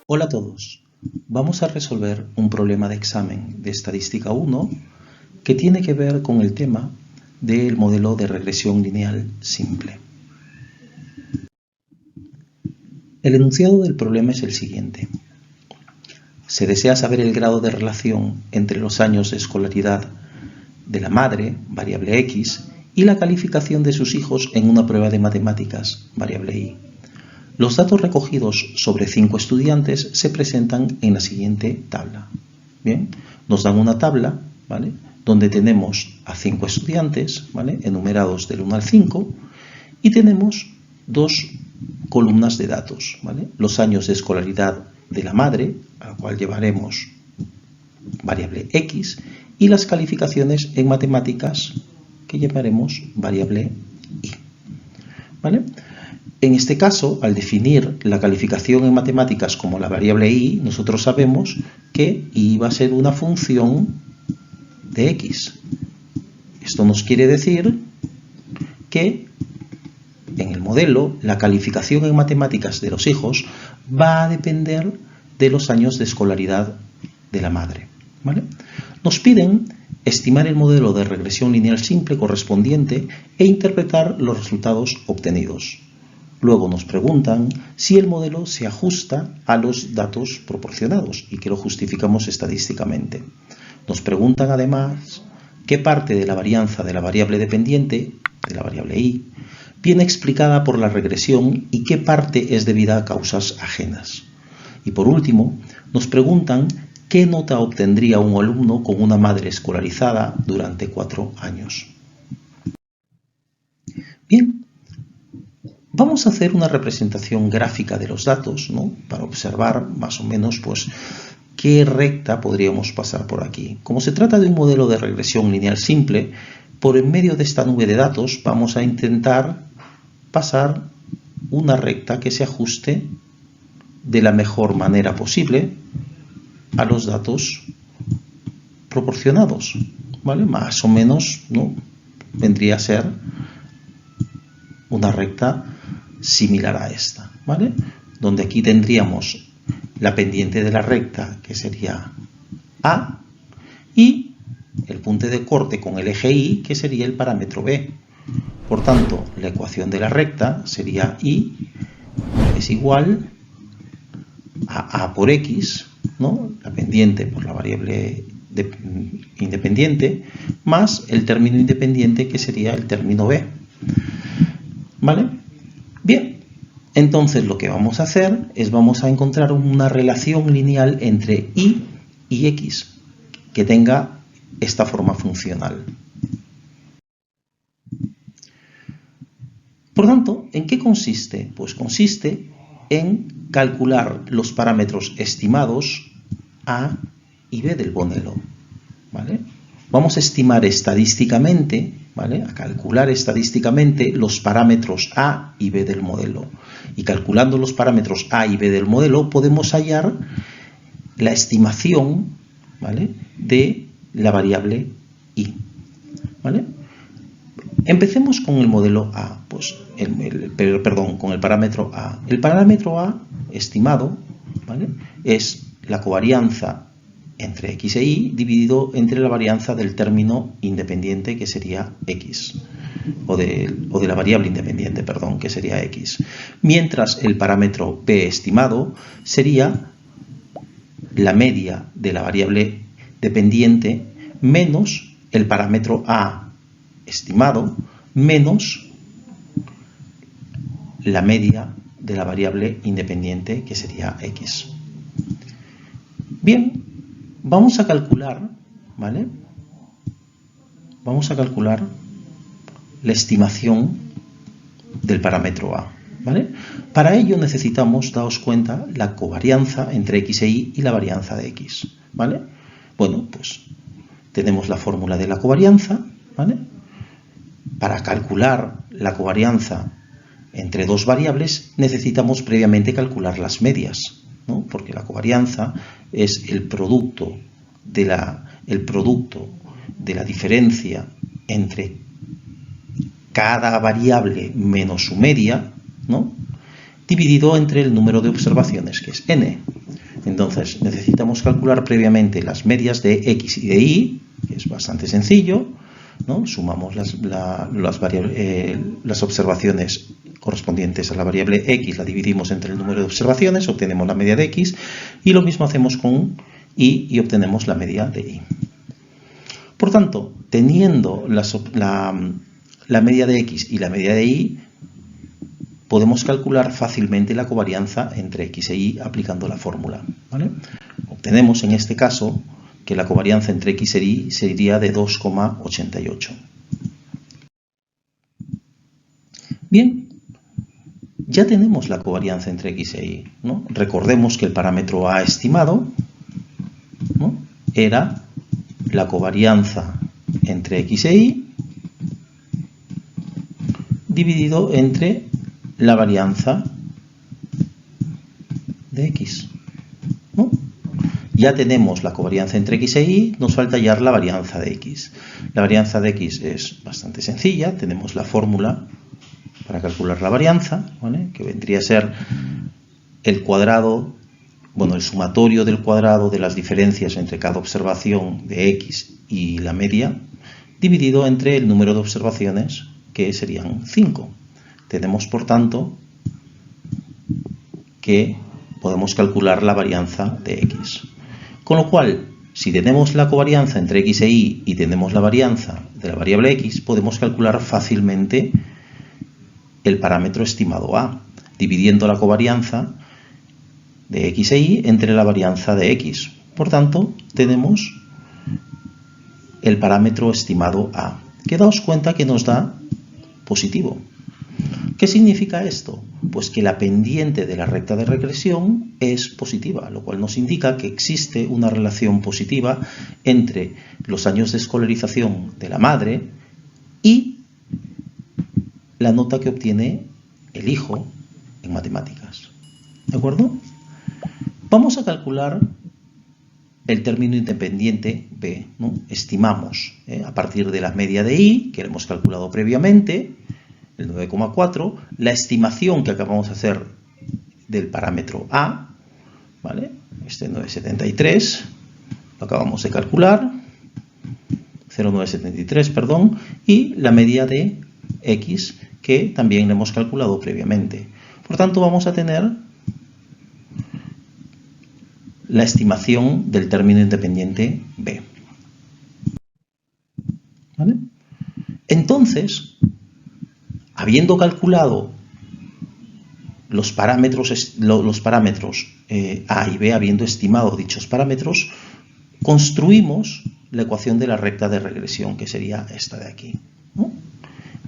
Hola a todos. Vamos a resolver un problema de examen de Estadística 1 que tiene que ver con el tema del modelo de regresión lineal simple. El enunciado del problema es el siguiente. Se desea saber el grado de relación entre los años de escolaridad de la madre, variable X, y la calificación de sus hijos en una prueba de matemáticas, variable Y. Los datos recogidos sobre 5 estudiantes se presentan en la siguiente tabla. Bien, nos dan una tabla, ¿vale?, donde tenemos a 5 estudiantes, ¿vale?, enumerados del 1 al 5, y tenemos dos columnas de datos, ¿vale?, los años de escolaridad de la madre, a la cual llevaremos variable X, y las calificaciones en matemáticas, que llamaremos variable Y. ¿Vale? En este caso, al definir la calificación en matemáticas como la variable y, nosotros sabemos que y va a ser una función de x. Esto nos quiere decir que en el modelo la calificación en matemáticas de los hijos va a depender de los años de escolaridad de la madre. ¿Vale? Nos piden estimar el modelo de regresión lineal simple correspondiente e interpretar los resultados obtenidos. Luego nos preguntan si el modelo se ajusta a los datos proporcionados y que lo justificamos estadísticamente. Nos preguntan además qué parte de la varianza de la variable dependiente, de la variable y, viene explicada por la regresión y qué parte es debida a causas ajenas. Y por último, nos preguntan qué nota obtendría un alumno con una madre escolarizada durante 4 años. Bien. Vamos a hacer una representación gráfica de los datos, ¿no?, para observar más o menos pues, qué recta podríamos pasar por aquí. Como se trata de un modelo de regresión lineal simple, por en medio de esta nube de datos vamos a intentar pasar una recta que se ajuste de la mejor manera posible a los datos proporcionados, ¿vale? Más o menos, ¿no?, vendría a ser una recta similar a esta, ¿vale?, donde aquí tendríamos la pendiente de la recta, que sería A, y el punto de corte con el eje Y, que sería el parámetro B. Por tanto, la ecuación de la recta sería Y es igual a A por X, ¿no?, la pendiente por la variable independiente, más el término independiente, que sería el término B. ¿Vale? Bien, entonces lo que vamos a hacer es vamos a encontrar una relación lineal entre y x que tenga esta forma funcional. Por tanto, ¿en qué consiste? Pues consiste en calcular los parámetros estimados A y B del modelo. ¿Vale? Vamos a estimar estadísticamente, ¿vale?, a calcular estadísticamente los parámetros A y B del modelo. Y calculando los parámetros A y B del modelo podemos hallar la estimación, ¿vale?, de la variable Y. ¿Vale? Empecemos con el modelo A, pues con el parámetro A. El parámetro A estimado, ¿vale?, es la covarianza entre x e y dividido entre la varianza del término independiente, que sería x, o de la variable independiente, perdón, que sería x. Mientras el parámetro b estimado sería la media de la variable dependiente menos el parámetro a estimado menos la media de la variable independiente, que sería x. Bien. Vamos a calcular, ¿vale?, vamos a calcular la estimación del parámetro A, ¿vale? Para ello necesitamos, daos cuenta, la covarianza entre x e y la varianza de x, ¿vale? Bueno, pues tenemos la fórmula de la covarianza, ¿vale? Para calcular la covarianza entre dos variables necesitamos previamente calcular las medias, ¿no?, porque la covarianza es el producto de la diferencia entre cada variable menos su media, ¿no?, dividido entre el número de observaciones, que es n. Entonces, necesitamos calcular previamente las medias de x y de y, que es bastante sencillo, ¿no? Sumamos las observaciones correspondientes a la variable x, la dividimos entre el número de observaciones, obtenemos la media de x, y lo mismo hacemos con y obtenemos la media de y. Por tanto, teniendo la media de x y la media de y, podemos calcular fácilmente la covarianza entre x e y aplicando la fórmula, ¿vale? Obtenemos en este caso que la covarianza entre x e y sería de 2,88. Bien, ya tenemos la covarianza entre x e y, ¿no? Recordemos que el parámetro a estimado, ¿no?, era la covarianza entre x e y dividido entre la varianza de x, ¿no? Ya tenemos la covarianza entre x e y, nos falta hallar la varianza de x. La varianza de x es bastante sencilla, tenemos la fórmula para calcular la varianza, ¿vale?, que vendría a ser el cuadrado, bueno, el sumatorio del cuadrado de las diferencias entre cada observación de x y la media, dividido entre el número de observaciones, que serían 5. Tenemos, por tanto, que podemos calcular la varianza de x. Con lo cual, si tenemos la covarianza entre x e y y tenemos la varianza de la variable x, podemos calcular fácilmente el parámetro estimado a, dividiendo la covarianza de x e y entre la varianza de x. Por tanto, tenemos el parámetro estimado a, que daos cuenta que nos da positivo. ¿Qué significa esto? Pues que la pendiente de la recta de regresión es positiva, lo cual nos indica que existe una relación positiva entre los años de escolarización de la madre y la nota que obtiene el hijo en matemáticas. ¿De acuerdo? Vamos a calcular el término independiente b, ¿no? Estimamos, a partir de la media de y, que hemos calculado previamente, el 9,4, la estimación que acabamos de hacer del parámetro a, ¿vale?, este 9,73, lo acabamos de calcular, 0,973, perdón, y la media de x, que también la hemos calculado previamente. Por tanto, vamos a tener la estimación del término independiente b. ¿Vale? Entonces, habiendo calculado los parámetros a y b, habiendo estimado dichos parámetros, construimos la ecuación de la recta de regresión, que sería esta de aquí, ¿no?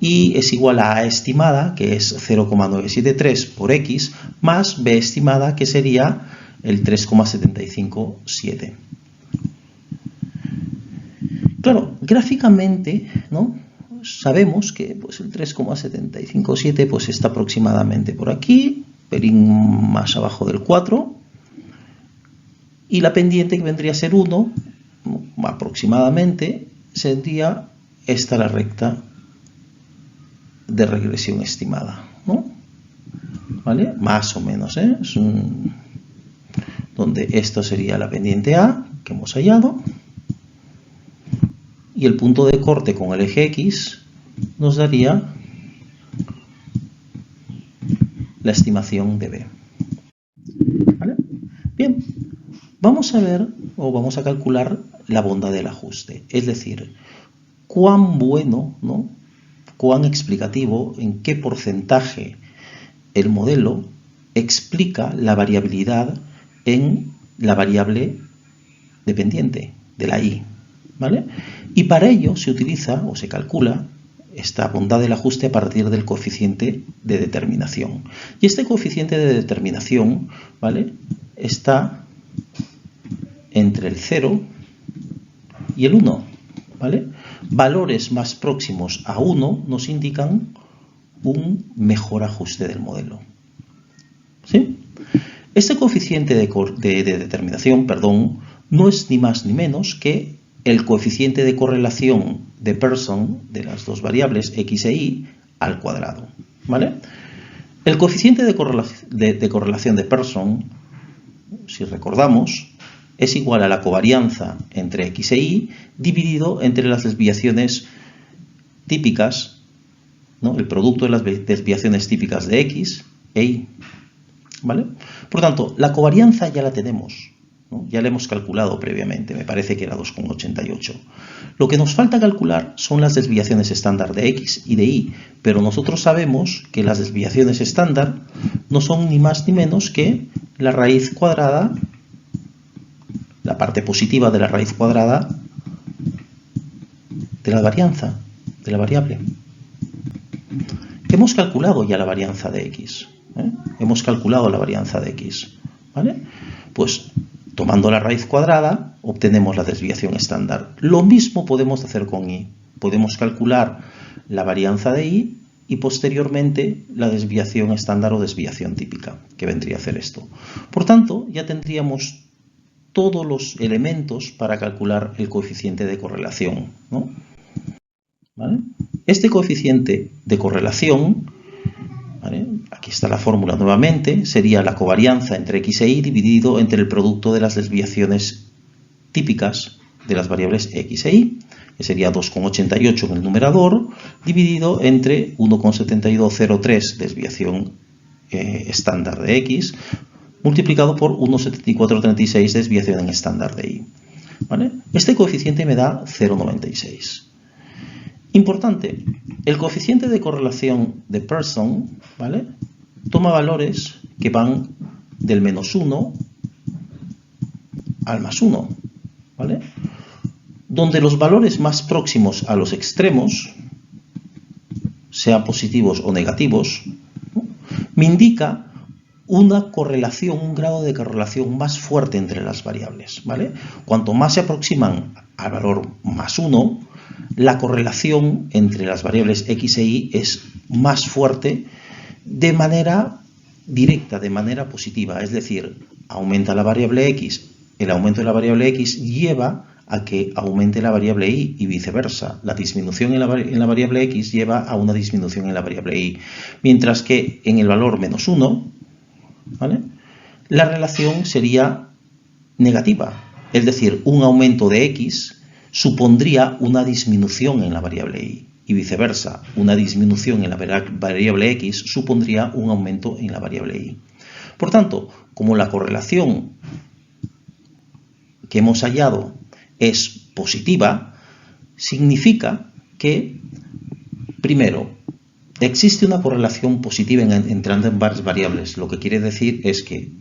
Y es igual a estimada, que es 0,973 por x, más b estimada, que sería el 3,757. Claro, gráficamente, ¿no?, sabemos que pues, el 3,757 pues, está aproximadamente por aquí, pelín más abajo del 4, y la pendiente, que vendría a ser 1, aproximadamente, sería esta la recta de regresión estimada, ¿no? ¿Vale? Más o menos, es donde esto sería la pendiente A, que hemos hallado, y el punto de corte con el eje X nos daría la estimación de B. ¿Vale? Bien, vamos a ver, o vamos a calcular la bondad del ajuste, es decir, cuán bueno, ¿no?, cuán explicativo, en qué porcentaje el modelo explica la variabilidad en la variable dependiente de la y, ¿vale? Y para ello se utiliza o se calcula esta bondad del ajuste a partir del coeficiente de determinación. Y este coeficiente de determinación, ¿vale?, está entre el 0 y el 1, ¿vale? Valores más próximos a 1 nos indican un mejor ajuste del modelo. ¿Sí? Este coeficiente de determinación, perdón, no es ni más ni menos que el coeficiente de correlación de Pearson de las dos variables x e y al cuadrado, ¿vale? El coeficiente de correlación de Pearson si recordamos, es igual a la covarianza entre x e y dividido entre las desviaciones típicas, ¿no? El producto de las desviaciones típicas de x e y. ¿Vale? Por tanto, la covarianza ya la tenemos, ¿no? Ya la hemos calculado previamente, me parece que era 2,88. Lo que nos falta calcular son las desviaciones estándar de x y de y, pero nosotros sabemos que las desviaciones estándar no son ni más ni menos que la raíz cuadrada, la parte positiva de la raíz cuadrada de la varianza, de la variable. Hemos calculado ya la varianza de x. Hemos calculado la varianza de x, ¿vale? Pues tomando la raíz cuadrada obtenemos la desviación estándar. Lo mismo podemos hacer con y. Podemos calcular la varianza de y y posteriormente la desviación estándar o desviación típica, que vendría a hacer esto. Por tanto, ya tendríamos todos los elementos para calcular el coeficiente de correlación, ¿no? ¿Vale? Este coeficiente de correlación, ¿vale? Aquí está la fórmula nuevamente, sería la covarianza entre x e y dividido entre el producto de las desviaciones típicas de las variables x e y, que sería 2,88 en el numerador, dividido entre 1,7203 desviación estándar de x, multiplicado por 1,7436 desviación en estándar de y. ¿Vale? Este coeficiente me da 0,96. Importante, el coeficiente de correlación de Pearson, ¿vale? Toma valores que van del -1 al +1, ¿vale? Donde los valores más próximos a los extremos, sean positivos o negativos, ¿no? Me indica una correlación, un grado de correlación más fuerte entre las variables, ¿vale? Cuanto más se aproximan al valor +1, la correlación entre las variables x e y es más fuerte de manera directa, de manera positiva. Es decir, aumenta la variable x, el aumento de la variable x lleva a que aumente la variable y viceversa. La disminución en la variable x lleva a una disminución en la variable y. Mientras que en el valor -1, ¿vale? La relación sería negativa. Es decir, un aumento de x supondría una disminución en la variable y viceversa. Una disminución en la variable x supondría un aumento en la variable y. Por tanto, como la correlación que hemos hallado es positiva, significa que, primero, existe una correlación positiva entre ambas variables. Lo que quiere decir es que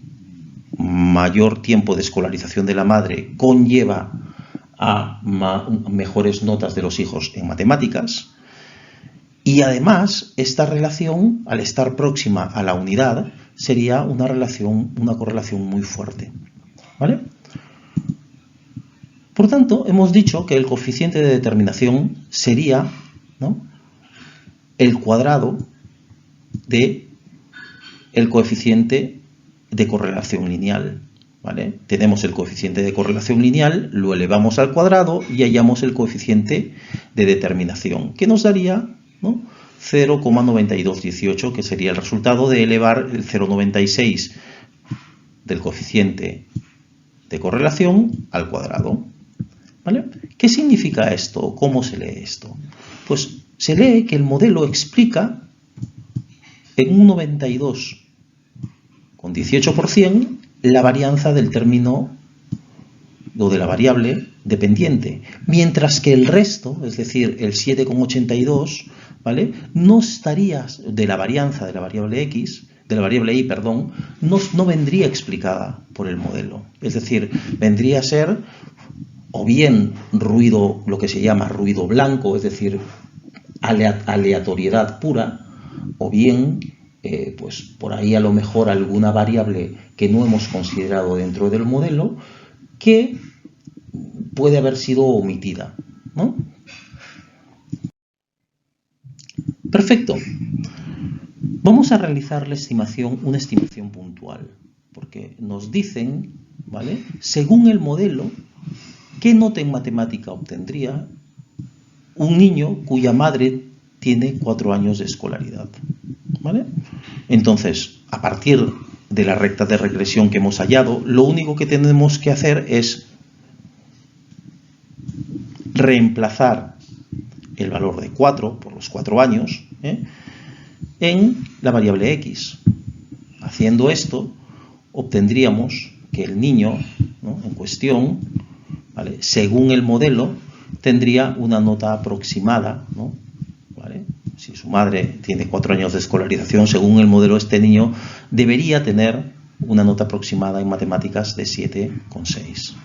mayor tiempo de escolarización de la madre conlleva a mejores notas de los hijos en matemáticas, y además esta relación, al estar próxima a la unidad, sería una correlación muy fuerte, ¿vale? Por tanto, hemos dicho que el coeficiente de determinación sería, ¿no?, el cuadrado de el coeficiente de correlación lineal. ¿Vale? Tenemos el coeficiente de correlación lineal, lo elevamos al cuadrado y hallamos el coeficiente de determinación, que nos daría, ¿no?, 0,9218, que sería el resultado de elevar el 0,96 del coeficiente de correlación al cuadrado. ¿Vale? ¿Qué significa esto? ¿Cómo se lee esto? Pues se lee que el modelo explica en un 92,18% la varianza del término o de la variable dependiente, mientras que el resto, es decir, el 7,82, ¿vale?, no estaría, de la varianza de la variable x, de la variable y, perdón, no vendría explicada por el modelo. Es decir, vendría a ser o bien ruido, lo que se llama ruido blanco, es decir, aleatoriedad pura, o bien pues por ahí a lo mejor alguna variable que no hemos considerado dentro del modelo que puede haber sido omitida, ¿no? Perfecto. Vamos a realizar una estimación puntual, porque nos dicen, ¿vale?, según el modelo, ¿qué nota en matemática obtendría un niño cuya madre tiene 4 años de escolaridad? ¿Vale? Entonces, a partir de la recta de regresión que hemos hallado, lo único que tenemos que hacer es reemplazar el valor de 4 por los 4 años en la variable x. Haciendo esto, obtendríamos que el niño, ¿no?, en cuestión, ¿vale?, según el modelo, tendría una nota aproximada, ¿no?, ¿vale? Si su madre tiene 4 años de escolarización, según el modelo, este niño debería tener una nota aproximada en matemáticas de 7,6.